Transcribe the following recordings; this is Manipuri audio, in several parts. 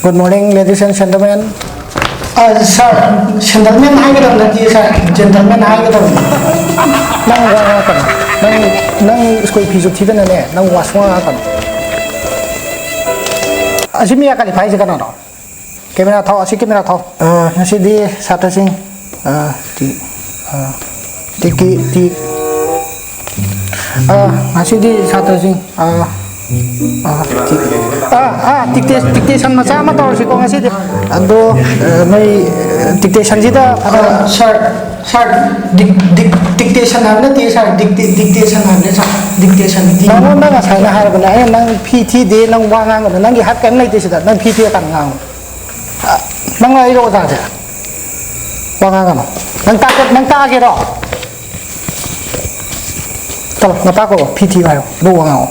Good morning, ladies and gentlemen. Sir, gentleman hai cái đồng là gì sir? Gentleman hai cái đồng. Nang wa kan. Nang school fees of Titan and nang waswa kan. Asimia kali phai je kan no. Camera thau asi camera thau. Nasi di satu sing di nasi di satu sing dictation macam apa tahu sih kau ngasih deh. Ando, mai dictation sih dah. Sir, dictation apa nih sir? Dictation apa nih sir? Dictation. Nang nang asal nah harap nang nang PT deh nang wangang kan nang gihat kan lagi sih dah nang PT kan ngang. Nang lagi lo saja. Wangang kan. Nang tak kira. Kalau ngapa kau PT ayo, lo wangang.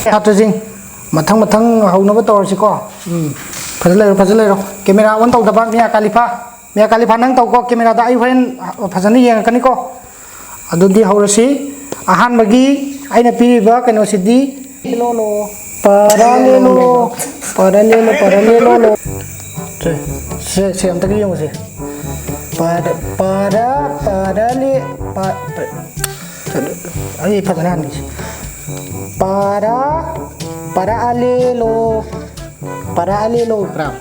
Satu sing, matang hau nama tawar sih ko. Pasal lero. Kamera on tau dapat Mia Khalifa nang tau ko kamera dah ayu friend pasal ni yang kan ko. Adu di hau rasi, ahan bagi, aina pilih ba kena sidi. Lolo, paralelo. Se am tadi yang sih. Ay pasal ni. Paralelo gram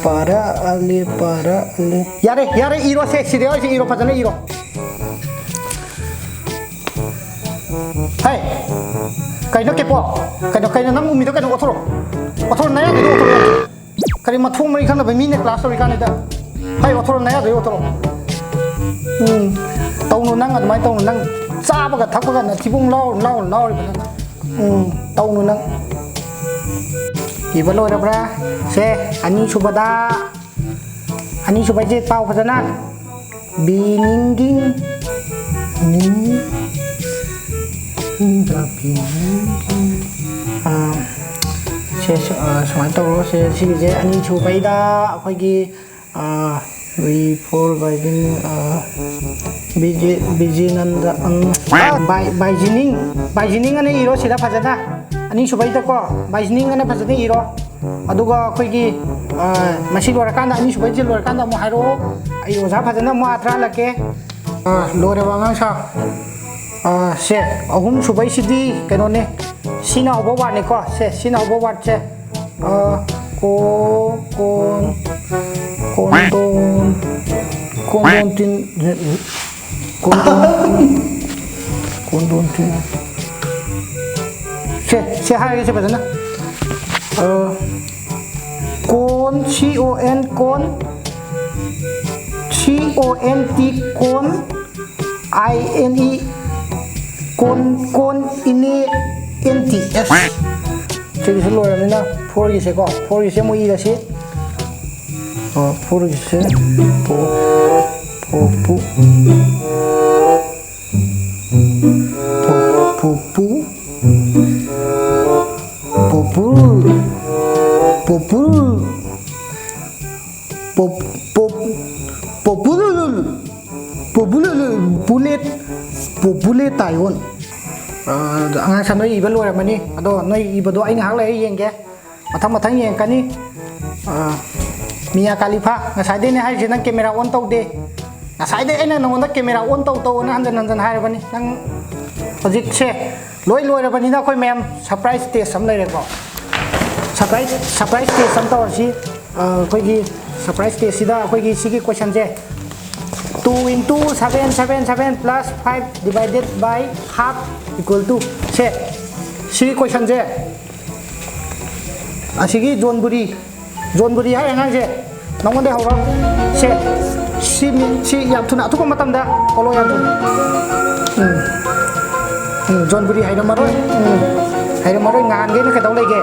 parale yare iro seksi deh sih iro pasal iro hai kaino kepo kaino nam umi to kaino otoro naya kaino otoro kari mathung mari kan ba mine class ori kan ida hai otoro naya doi otoro tau nang admai tau nang Sabaga thakbaga na thibung lau bana tau nu nang ibalo rabra se ani subada ani subaje pau phajana bininging ning da bininging se samai tau se sige ani subaida akhoi gi we for by Bijinanda Bijining ane iro sida fajana ani subai ta ko Bijining ane fajana iro aduga khoi gi masi lora kanda ani subai je lora kanda mo hairo ai oza fajana mo atra lake lora wangang sa se ahum subai sidi keno ne sina obo war ne ko se sina obo war che kondon tin se hai ke bajana kon con kon ine kon ini nt s jadi seluruh ni na for se ko for se mo ida se for se popu bulet Taiwan angan san noi ibal lora mani ado noi ibado ai ngak lai yeng ke mathang yeng kani Mia Khalifa ngasai de ne hai je nang camera on tau de ngasai de ena nang on camera on tau na handan hai bani nang project se loi bani na koi mem surprise test sam lai re ko surprise test sam tau si koi gi surprise test sida koi gi sigi question je 2 into 7 plus 5 divided by half equal to se sigi question je asigi jonburi hai ngang je nong de hawra se si yam thuna thu ko matam da kolo yam jonburi hai maroi ngan ge ne ka dau lai ge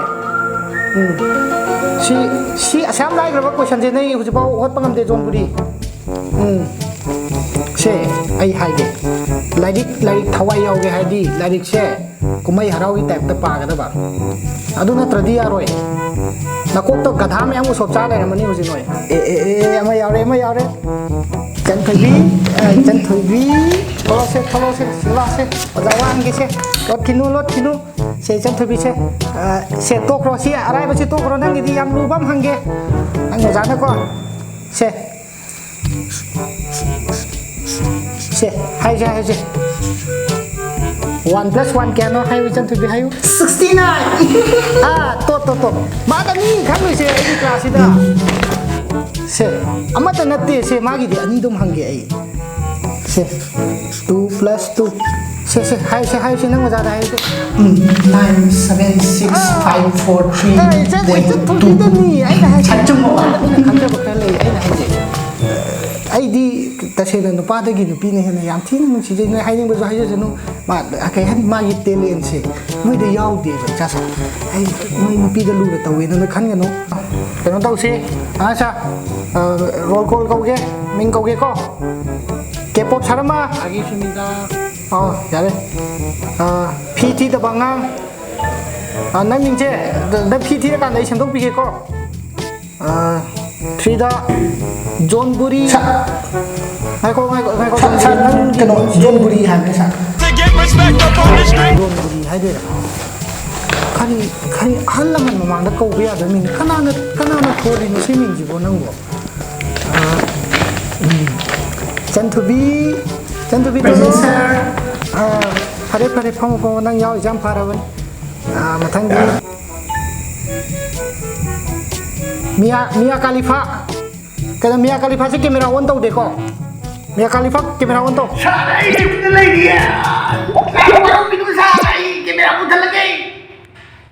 si asam lai ga question je nei huji pau hot pangam de jonburi se ai hai ge lairik thawai yau ge hai di lairik se kumai harau gi type ta pa ga da ba adu na tradi aroi nakok to gadha me amu sob cha lai mani huji noi ama yaure chan thoi bi tholo se la se ojawang gi se lot kinu se chan thu bi se to kro si arai ba si to kro nang di yam lu bam hange nang mo jana ko se hai ja 1 plus 1 แกno ให้วิจันทุบิให้อยู่ 69 โตมาตอนนี้ครั้งเลยเสียไอ้คลาสสิดาเสียอามาตอนนั้นเตะเสียมากี่เดียนี่ดุมหังเกยเสีย2 plus 2เสียให้นั่งมาจากไหน 97654 ไอ้จันทุบิตนี่ไอ้ไหน ฉันจุ่มอ่ะ ขันจะบอกเลยไอ้ไหนไอ้ดีแต่เชนนุป้าได้กินนุปีนี่เห็นยามที่นึงสิจะให้นึงไปจะให้จะนุมาโอเคให้มากิเตเลนสิไม่ได้ยาวดีแบบจ้าสักไอ้ไม่นุปีจะรู้แต่ตัวเองนั่นขันกันนุแต่น้องต้องสิใช่โรลโกลเขาเกมิงเขาเกก็เก็บป๊อปชาร์มา 알겠습니다. อย่าเลยพีทีตะบังงังนั่นมิงเจนั่นพีทีกันได้ฉันต้องปีเกก็ทรีดาจอนบุรีไม่ก็ ฉันนั่นกระโดดยนบุรีหันไปสัก To get respect up on the street. จอนบุรีให้ด้วยนะคันฮันละมันมาแล้วก็เบียดมิงขนาดโคดีนี่ใช่มิงจีบนั่งบ่จันทุบีตัวนี้พาเดพงนั่งยาวจำพาราวันมาทั้งดีเมียคาลิฟะกันเมียคาลิฟะจะเกมเราวันโตเด็กก็เมียคาลิฟะเกมเราวันโต Sana ini kita lagi ya. Kalau orang itu sana ini kita putar lagi.